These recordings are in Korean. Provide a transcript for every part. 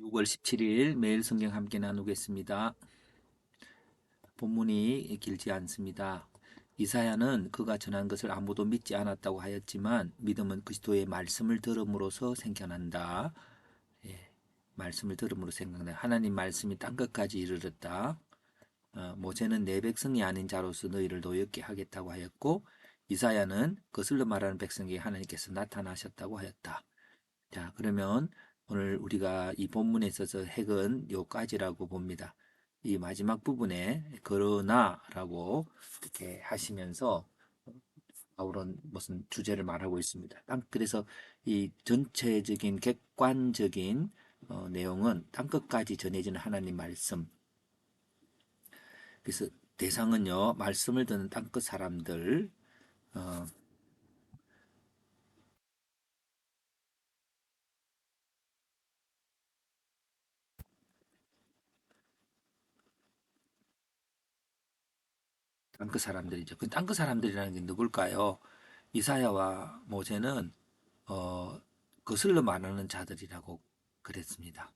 6월 17일 매일 성경 함께 나누겠습니다. 본문이 길지 않습니다. 이사야는 그가 전한 것을 아무도 믿지 않았다고 하였지만 믿음은 그리스도의 말씀을 들음으로써 생겨난다. 예, 말씀을 들음으로 생각난다. 하나님 말씀이 땅끝까지 이르렀다. 모세는 내 백성이 아닌 자로서 너희를 노엽게 하겠다고 하였고 이사야는 거슬러 말하는 백성에게 하나님께서 나타나셨다고 하였다. 자, 그러면 오늘 우리가 이 본문에 있어서 핵은 요까지라고 봅니다. 이 마지막 부분에 그러나라고 이렇게 하시면서 바울은 무슨 주제를 말하고 있습니다. 그래서 이 전체적인 객관적인 내용은 땅끝까지 전해지는 하나님 말씀. 그래서 대상은요, 말씀을 듣는 땅끝 사람들, 어, 땅끝 사람들이죠. 그 땅끝 사람들이라는 게 누굴까요? 이사야와 모세는 거슬러 말하는 자들이라고 그랬습니다.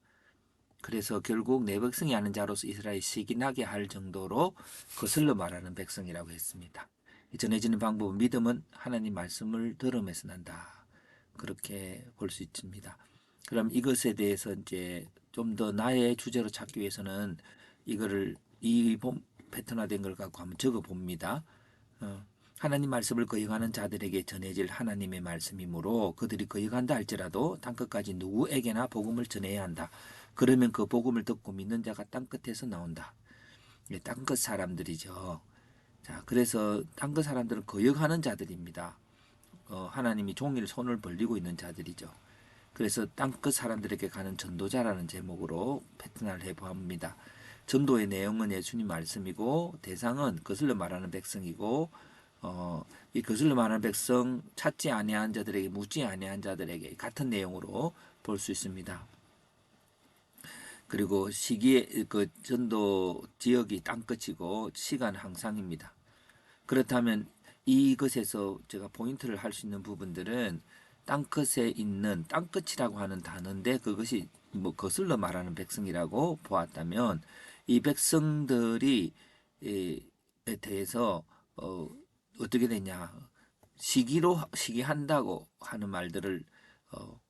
그래서 결국 내 백성이 아는 자로서 이스라엘 시기나게 할 정도로 거슬러 말하는 백성이라고 했습니다. 전해지는 방법은 믿음은 하나님 말씀을 들음에서 난다. 그렇게 볼 수 있습니다. 그럼 이것에 대해서 이제 좀 더 나의 주제로 찾기 위해서는 이거를 이 패턴화된 걸 갖고 한번 적어 봅니다. 하나님 말씀을 거역하는 자들에게 전해질 하나님의 말씀이므로 그들이 거역한다 할지라도 땅끝까지 누구에게나 복음을 전해야 한다. 그러면 그 복음을 듣고 믿는 자가 땅끝에서 나온다. 땅끝 사람들이죠. 자, 그래서 땅끝 사람들은 거역하는 자들입니다. 하나님이 종일 손을 벌리고 있는 자들이죠. 그래서 땅끝 사람들에게 가는 전도자라는 제목으로 패턴을 해봅니다. 전도의 내용은 예수님 말씀이고 대상은 거슬러 말하는 백성이고 이 거슬러 말하는 백성 찾지 아니한 자들에게 묻지 아니한 자들에게 같은 내용으로 볼 수 있습니다. 그리고 시기의 그 전도 지역이 땅끝이고 시간 항상입니다. 그렇다면 이것에서 제가 포인트를 할 수 있는 부분들은 땅끝에 있는 땅끝이라고 하는 단어인데 그것이 뭐 거슬러 말하는 백성이라고 보았다면 이 백성들이 에 대해서 어떻게 되냐 시기로 시기한다고 하는 말들을 어,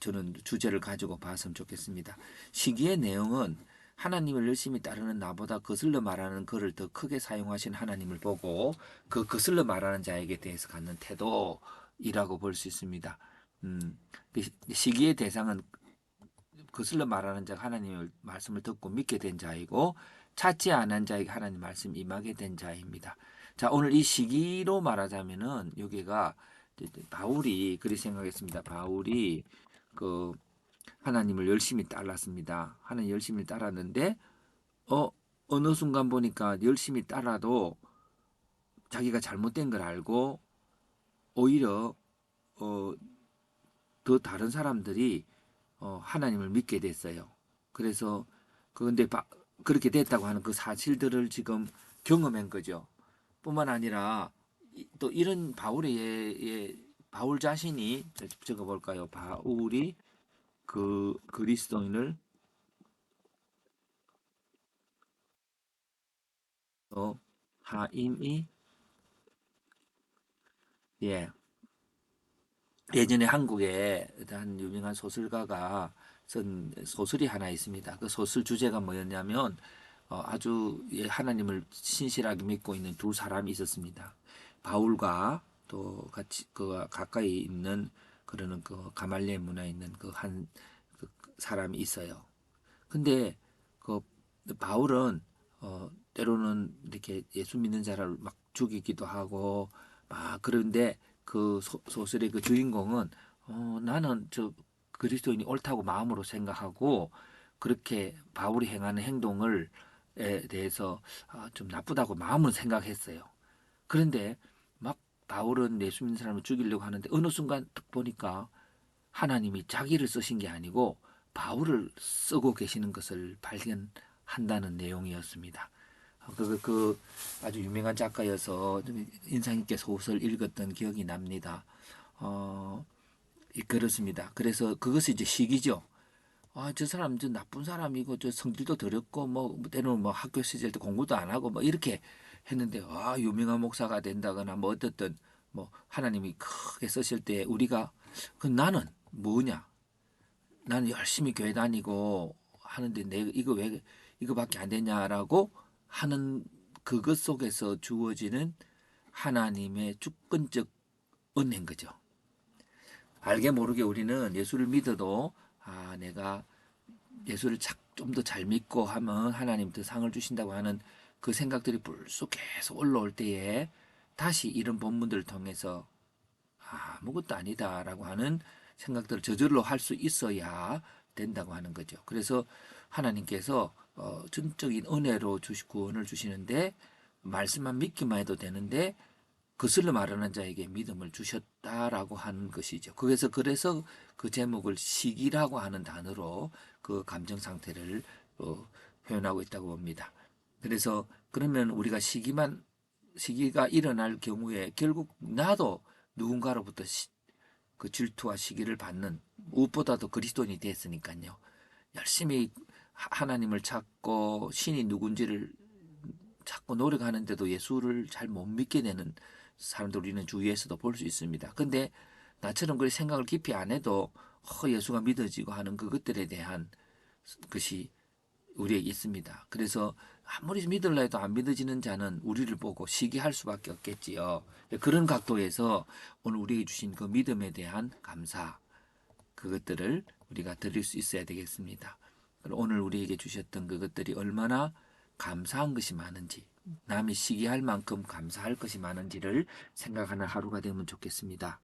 저는 주제를 가지고 봤으면 좋겠습니다. 시기의 내용은 하나님을 열심히 따르는 나보다 거슬러 말하는 그를 더 크게 사용하신 하나님을 보고 그 거슬러 말하는 자에게 대해서 갖는 태도이라고 볼 수 있습니다. 그 시기의 대상은 거슬러 말하는 자가 하나님의 말씀을 듣고 믿게 된 자이고 찾지 않은 자에게 하나님 말씀 임하게 된 자입니다. 자, 오늘 이 시기로 말하자면은 여기가 바울이 그리 생각했습니다. 바울이 그 하나님을 열심히 따랐습니다. 하나님 열심히 따랐는데 어 어느 순간 보니까 열심히 따라도 자기가 잘못된 걸 알고 오히려 어, 더 다른 사람들이 하나님을 믿게 됐어요. 그래서 그런데 그렇게 됐다고 하는 그 사실들을 지금 경험한 거죠. 뿐만 아니라 또 이런 바울 자신이 적어볼까요? 바울이 그 그리스도인을 하임이 예 예전에 한국에 한 유명한 소설가가 쓴 소설이 하나 있습니다. 그 소설 주제가 뭐였냐면 아주 하나님을 신실하게 믿고 있는 두 사람이 있었습니다. 바울과 또 같이 그 가까이 있는 그러는 그 가말리엘 문화에 있는 그 사람이 있어요. 근데 그 바울은 때로는 이렇게 예수 믿는 자를 막 죽이기도 하고 막 그런데 그 소설의 그 주인공은 나는 저 그리스도인이 옳다고 마음으로 생각하고 그렇게 바울이 행하는 행동을 에 대해서 좀 나쁘다고 마음은 생각했어요. 그런데 막 바울은 예수 믿는 사람을 죽이려고 하는데 어느 순간 딱 보니까 하나님이 자기를 쓰신 게 아니고 바울을 쓰고 계시는 것을 발견한다는 내용이었습니다. 그 아주 유명한 작가여서 인상 깊게 소설 읽었던 기억이 납니다. 그렇습니다. 그래서 그것이 이제 시기죠. 아, 저 사람 저 나쁜 사람이고 저 성질도 더럽고 뭐 때로는 뭐 학교 시절 때 공부도 안 하고 뭐 이렇게 했는데 아, 유명한 목사가 된다거나 뭐 어떻든 뭐 하나님이 크게 쓰실 때 우리가 그 나는 뭐냐? 나는 열심히 교회 다니고 하는데 내가 이거 왜 이거밖에 안 되냐라고 하는 그것 속에서 주어지는 하나님의 주권적 은혜인 거죠. 알게 모르게 우리는 예수를 믿어도 아, 내가 예수를 좀 더 잘 믿고 하면 하나님 더 상을 주신다고 하는 그 생각들이 불쑥 계속 올라올 때에 다시 이런 본문들을 통해서 아무것도 아니다라고 하는 생각들을 저절로 할 수 있어야 된다고 하는 거죠. 그래서 하나님께서 전적인 은혜로 구원을 주시는데 말씀만 믿기만 해도 되는데 거슬러 말하는 자에게 믿음을 주셨다라고 하는 것이죠. 그래서 그 제목을 시기라고 하는 단어로 그 감정 상태를 표현하고 있다고 봅니다. 그래서 그러면 우리가 시기가 일어날 경우에 결국 나도 누군가로부터 그 질투와 시기를 받는 무엇보다도 그리스도인이 됐으니까요. 열심히 하나님을 찾고 신이 누군지를 찾고 노력하는데도 예수를 잘 못 믿게 되는 사람들 우리는 주위에서도 볼 수 있습니다. 근데 나처럼 그렇게 생각을 깊이 안 해도 예수가 믿어지고 하는 그것들에 대한 것이 우리에게 있습니다. 그래서 아무리 믿으려 해도 안 믿어지는 자는 우리를 보고 시기할 수밖에 없겠지요. 그런 각도에서 오늘 우리에게 주신 그 믿음에 대한 감사 그것들을 우리가 드릴 수 있어야 되겠습니다. 오늘 우리에게 주셨던 그것들이 얼마나 감사한 것이 많은지 남이 시기할 만큼 감사할 것이 많은지를 생각하는 하루가 되면 좋겠습니다.